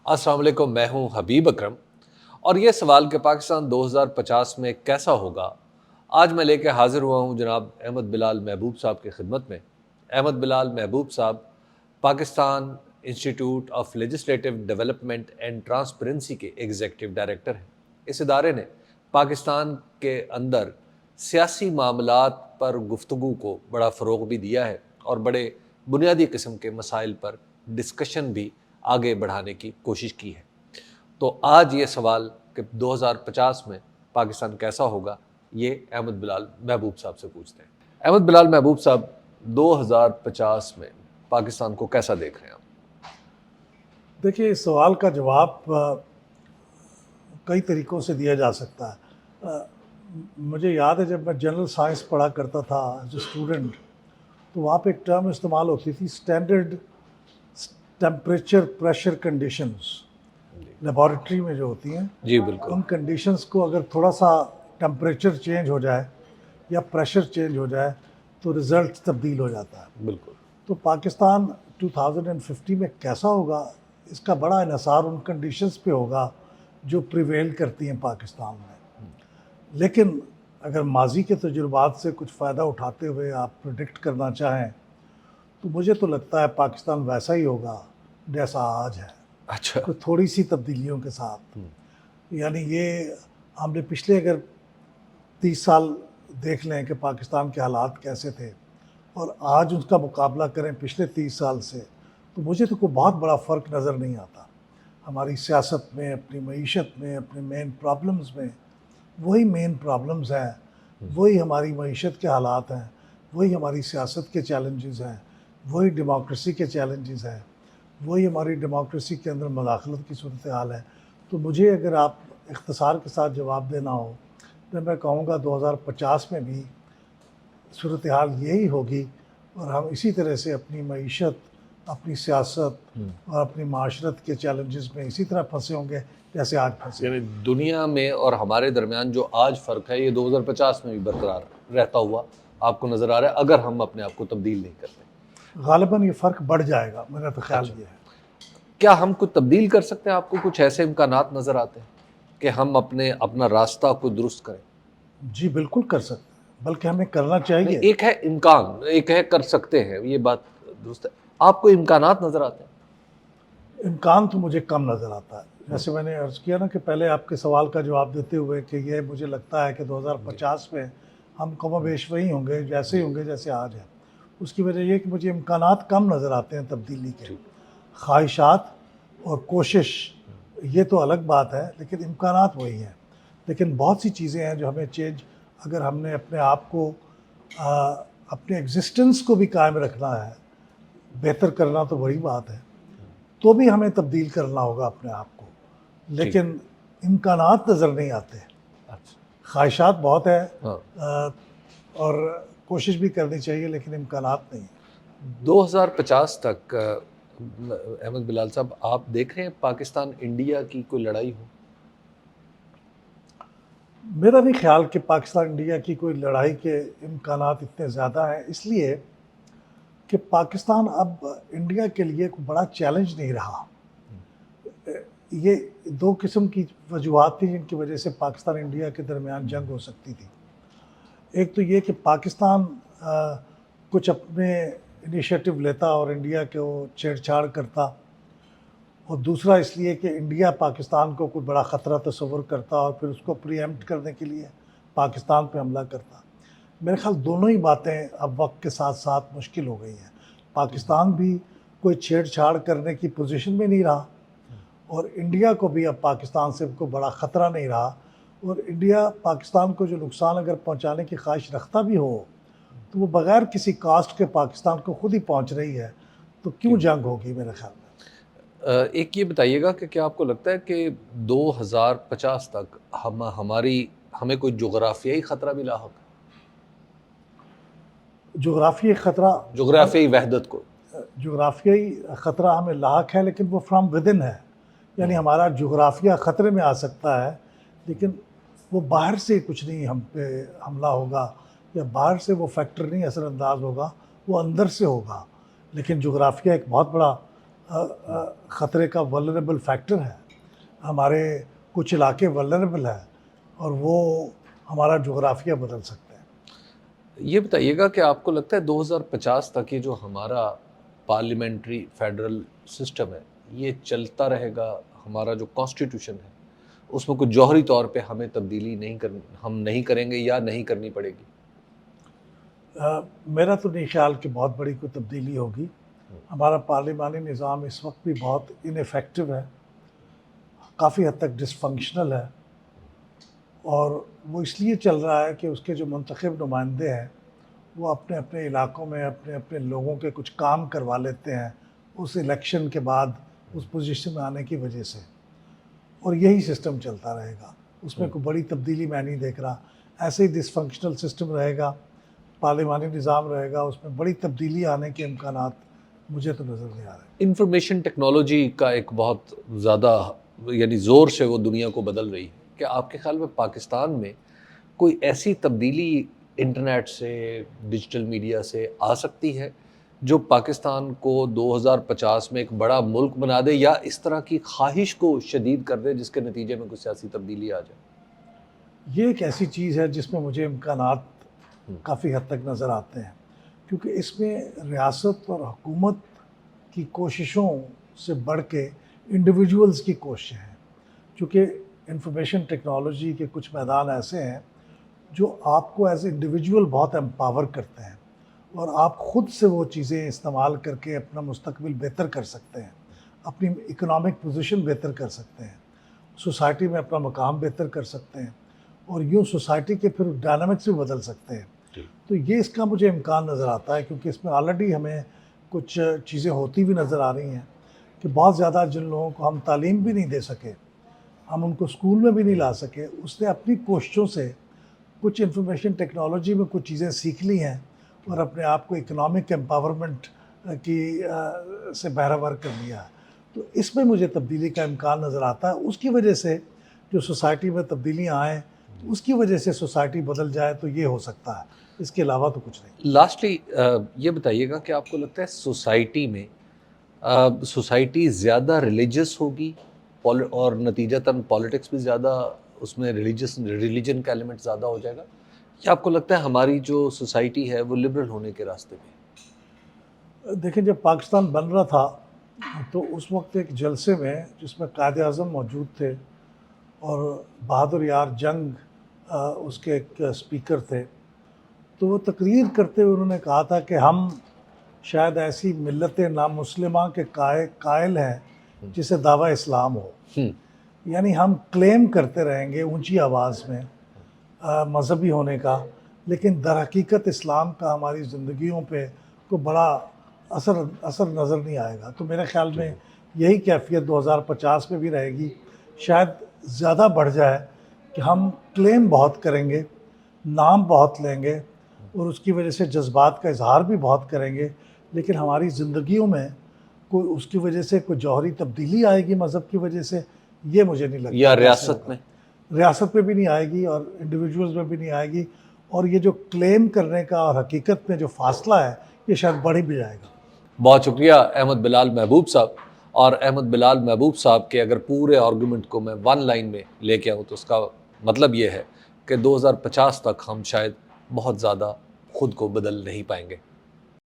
अस्सलाम वालेकुम, मैं हूं हबीब अकरम और ये सवाल कि पाकिस्तान 2050 में कैसा होगा, आज मैं लेके हाजिर हुआ हूं जनाब अहमद बिलाल महबूब साहब की खिदमत में। अहमद बिलाल महबूब साहब Pakistan institute of legislative development and transparency के एग्जीक्यूटिव डायरेक्टर हैं। इस इदारे ने पाकिस्तान के अंदर सियासी मामलात पर गुफ्तगू को बड़ा फ़रोग़ भी दिया है और बड़े बुनियादी किस्म के मसाइल पर डिस्कशन भी आगे बढ़ाने की कोशिश की है। तो आज ये सवाल कि 2050 में पाकिस्तान कैसा होगा, ये अहमद बिलाल महबूब साहब से पूछते हैं। अहमद बिलाल महबूब साहब, 2050 में पाकिस्तान को कैसा देख रहे हैं आप? देखिए, इस सवाल का जवाब कई तरीक़ों से दिया जा सकता है। मुझे याद है जब मैं जनरल साइंस पढ़ा करता था एज ए स्टूडेंट, तो वहाँ पे एक टर्म इस्तेमाल होती थी, standard temperature pressure conditions. Laboratory में जो होती हैं, जी बिल्कुल। उन कंडीशंस को अगर थोड़ा सा टेम्परेचर चेंज हो जाए या प्रेशर चेंज हो जाए तो रिज़ल्ट तब्दील हो जाता है। बिल्कुल। तो पाकिस्तान 2050 में कैसा होगा, इसका बड़ा इन्हिसार उन कंडीशंस पे होगा जो प्रिवेल करती हैं पाकिस्तान में। लेकिन अगर माजी के तजुर्बात से कुछ फ़ायदा उठाते हुए आप प्रेडिक्ट करना चाहें तो मुझे तो लगता है पाकिस्तान वैसा ही होगा जैसा आज है। अच्छा। तो थोड़ी सी तब्दीलियों के साथ, यानी ये हमने पिछले अगर 30 साल देख लें कि पाकिस्तान के हालात कैसे थे और आज उसका मुकाबला करें पिछले 30 साल से, तो मुझे तो कोई बहुत बड़ा फ़र्क नज़र नहीं आता। हमारी सियासत में, अपनी मईशत में, अपने मेन प्रॉब्लम्स में वही मेन प्रॉब्लम्स हैं, वही हमारी मईशत के हालात हैं, वही हमारी सियासत के चैलेंजेस हैं, वही डेमोक्रेसी के चैलेंजेस हैं, वही हमारी डेमोक्रेसी के अंदर मदाखलत की सूरत हाल है। तो मुझे अगर आप इख्तिसार के साथ जवाब देना हो तो मैं कहूँगा 2050 में भी सूरत हाल यही होगी और हम इसी तरह से अपनी मईशत, अपनी सियासत और अपनी माशरत के चैलेंजेस में इसी तरह फंसे होंगे जैसे आज फंसे। यानी दुनिया में और हमारे दरमियान जो आज फ़र्क है, ये 2050 में भी बरकरार रहता हुआ आपको नज़र आ रहा है, अगर हम अपने आप को तब्दील नहीं करते। ग़ालिबन ये फ़र्क बढ़ जाएगा, मेरा तो ख्याल ये है। क्या हम कुछ तब्दील कर सकते हैं? आपको कुछ ऐसे इम्कानात नज़र आते हैं कि हम अपना रास्ता को दुरुस्त करें? जी बिल्कुल कर सकते हैं, बल्कि हमें करना चाहिए। एक है इम्कान, एक है कर सकते हैं, ये बात दुरुस्त है। आपको इम्कानात नज़र आते हैं? इम्कान तो मुझे कम नज़र आता है। जैसे मैंने अर्ज़ किया ना कि पहले आपके सवाल का जवाब देते हुए कि ये मुझे लगता है कि 2050 में हम कमोबेश वही होंगे, जैसे ही होंगे जैसे आज है। उसकी वजह ये कि मुझे इम्कानात कम नज़र आते हैं तब्दीली के। ख्वाहिशात और कोशिश ये तो अलग बात है, लेकिन इम्कानात वही हैं। लेकिन बहुत सी चीज़ें हैं जो हमें चेंज, अगर हमने अपने आप को अपने एग्जिस्टेंस को भी कायम रखना है, बेहतर करना तो बड़ी बात है, तो भी हमें तब्दील करना होगा अपने आप को। लेकिन इम्कानात नज़र नहीं आते। ख्वाहिशात बहुत है और कोशिश भी करनी चाहिए, लेकिन इम्कानात नहीं। 2050 तक अहमद बिलाल साहब, आप देख रहे हैं पाकिस्तान इंडिया की कोई लड़ाई हो? मेरा नहीं ख्याल कि पाकिस्तान इंडिया की कोई लड़ाई के इम्कानात इतने ज़्यादा हैं, इसलिए कि पाकिस्तान अब इंडिया के लिए कोई बड़ा चैलेंज नहीं रहा। ये दो किस्म की वजूहात थी जिनकी वजह से पाकिस्तान इंडिया के दरमियान जंग हो सकती थी। एक तो ये कि पाकिस्तान कुछ अपने इनिशिएटिव लेता और इंडिया को छेड़छाड़ करता, और दूसरा इसलिए कि इंडिया पाकिस्तान को कोई बड़ा ख़तरा तस्वुर करता और फिर उसको प्रीएम्प्ट करने के लिए पाकिस्तान पे हमला करता। मेरे ख्याल दोनों ही बातें अब वक्त के साथ साथ मुश्किल हो गई हैं। पाकिस्तान भी कोई छेड़छाड़ करने की पोजीशन में नहीं रहा और इंडिया को भी अब पाकिस्तान से कोई बड़ा ख़तरा नहीं रहा, और इंडिया पाकिस्तान को जो नुकसान अगर पहुंचाने की ख्वाहिश रखता भी हो तो वो बग़ैर किसी कास्ट के पाकिस्तान को खुद ही पहुंच रही है, तो क्यों जंग होगी मेरे ख्याल में। एक ये बताइएगा कि क्या आपको लगता है कि 2050 तक हमें कोई जोग्राफियाई ख़तरा भी लाहक है? जोग्राफियाई ख़तरा, जोग्राफियाई वहदत को, जोग्राफियाई ख़तरा हमें लाहक है, लेकिन वो फ्रॉम विदिन है। यानी हमारा जोग्राफिया ख़तरे में आ सकता है, लेकिन वो बाहर से कुछ नहीं हम पे हमला होगा या बाहर से वो फैक्टर नहीं असरअंदाज होगा, वो अंदर से होगा। लेकिन जोग्राफिया एक बहुत बड़ा خطرے کا ولنریبل فیکٹر ہے. ہمارے کچھ علاقے ولنریبل ہیں اور وہ ہمارا جغرافیہ بدل سکتے ہیں. یہ بتائیے گا کہ آپ کو لگتا ہے 2050 تک یہ جو ہمارا پارلیمنٹری فیڈرل سسٹم ہے یہ چلتا رہے گا؟ ہمارا جو کانسٹیٹیوشن ہے اس میں کچھ جوہری طور پہ ہمیں تبدیلی ہم نہیں کریں گے یا نہیں کرنی پڑے گی؟ میرا تو نہیں خیال کہ بہت بڑی کوئی تبدیلی ہوگی. ہمارا پارلیمانی نظام اس وقت بھی بہت انیفیکٹو ہے، کافی حد تک ڈسفنکشنل ہے، اور وہ اس لیے چل رہا ہے کہ اس کے جو منتخب نمائندے ہیں وہ اپنے اپنے علاقوں میں اپنے اپنے لوگوں کے کچھ کام کروا لیتے ہیں اس الیکشن کے بعد اس پوزیشن میں آنے کی وجہ سے، اور یہی سسٹم چلتا رہے گا. اس میں کوئی بڑی تبدیلی میں نہیں دیکھ رہا. ایسے ہی ڈسفنکشنل سسٹم رہے گا، پارلیمانی نظام رہے گا، اس میں بڑی تبدیلی آنے کے امکانات مجھے تو نظر نہیں آ رہے. انفارمیشن ٹیکنالوجی کا ایک بہت زیادہ یعنی زور سے وہ دنیا کو بدل رہی ہے. کہ آپ کے خیال میں پاکستان میں کوئی ایسی تبدیلی انٹرنیٹ سے، ڈیجیٹل میڈیا سے آ سکتی ہے جو پاکستان کو 2050 میں ایک بڑا ملک بنا دے، یا اس طرح کی خواہش کو شدید کر دے جس کے نتیجے میں کوئی سیاسی تبدیلی آ جائے؟ یہ ایک ایسی چیز ہے جس میں مجھے امکانات کافی حد تک نظر آتے ہیں، کیونکہ اس میں ریاست اور حکومت کی کوششوں سے بڑھ کے انڈیویجولز کی کوششیں ہیں. چونکہ انفارمیشن ٹیکنالوجی کے کچھ میدان ایسے ہیں جو آپ کو ایز انڈیویجول بہت امپاور کرتے ہیں، اور آپ خود سے وہ چیزیں استعمال کر کے اپنا مستقبل بہتر کر سکتے ہیں، اپنی اکنامک پوزیشن بہتر کر سکتے ہیں، سوسائٹی میں اپنا مقام بہتر کر سکتے ہیں، اور یوں سوسائٹی کے پھر ڈائنامکس بھی بدل سکتے ہیں. تو یہ اس کا مجھے امکان نظر آتا ہے، کیونکہ اس میں آلریڈی ہمیں کچھ چیزیں ہوتی بھی نظر آ رہی ہیں کہ بہت زیادہ جن لوگوں کو ہم تعلیم بھی نہیں دے سکے، ہم ان کو اسکول میں بھی نہیں لا سکے، اس نے اپنی کوششوں سے کچھ انفارمیشن ٹیکنالوجی میں کچھ چیزیں سیکھ لی ہیں اور اپنے آپ کو اکنامک امپاورمنٹ کی سے بہرہور کر لیا ہے. تو اس میں مجھے تبدیلی کا امکان نظر آتا ہے. اس کی وجہ سے جو سوسائٹی میں تبدیلیاں آئیں، اس کی وجہ سے سوسائٹی بدل جائے، تو یہ ہو سکتا ہے. اس کے علاوہ تو کچھ نہیں. لاسٹلی یہ بتائیے گا کہ آپ کو لگتا ہے سوسائٹی میں سوسائٹی زیادہ ریلیجس ہوگی اور نتیجتاً پالیٹکس بھی زیادہ اس میں ریلیجن کا ایلیمنٹ زیادہ ہو جائے گا، یا آپ کو لگتا ہے ہماری جو سوسائٹی ہے وہ لبرل ہونے کے راستے پہ؟ دیکھیں، جب پاکستان بن رہا تھا تو اس وقت ایک جلسے میں جس میں قائد اعظم موجود تھے اور بہادر یار جنگ اس کے ایک اسپیکر تھے، تو وہ تقریر کرتے ہوئے انہوں نے کہا تھا کہ ہم شاید ایسی ملت نامسلمہ کے قائل ہیں جسے دعویٰ اسلام ہو. یعنی ہم کلیم کرتے رہیں گے اونچی آواز میں مذہبی ہونے کا، لیکن در حقیقت اسلام کا ہماری زندگیوں پہ کوئی بڑا اثر نظر نہیں آئے گا. تو میرے خیال میں یہی کیفیت 2050 میں بھی رہے گی. شاید زیادہ بڑھ جائے کہ ہم کلیم بہت کریں گے، نام بہت لیں گے، اور اس کی وجہ سے جذبات کا اظہار بھی بہت کریں گے، لیکن ہماری زندگیوں میں کوئی اس کی وجہ سے کوئی جوہری تبدیلی آئے گی مذہب کی وجہ سے، یہ مجھے نہیں لگتا. یا ریاست میں بھی نہیں آئے گی اور انڈیویجولز میں بھی نہیں آئے گی. اور یہ جو کلیم کرنے کا اور حقیقت میں جو فاصلہ ہے یہ شاید بڑھ بھی جائے گا. بہت شکریہ احمد بلال محبوب صاحب. اور احمد بلال محبوب صاحب کے اگر پورے آرگومنٹ کو میں ون لائن میں لے کے آؤں تو اس کا مطلب یہ ہے کہ 2050 تک ہم شاید بہت زیادہ خود کو بدل نہیں پائیں گے.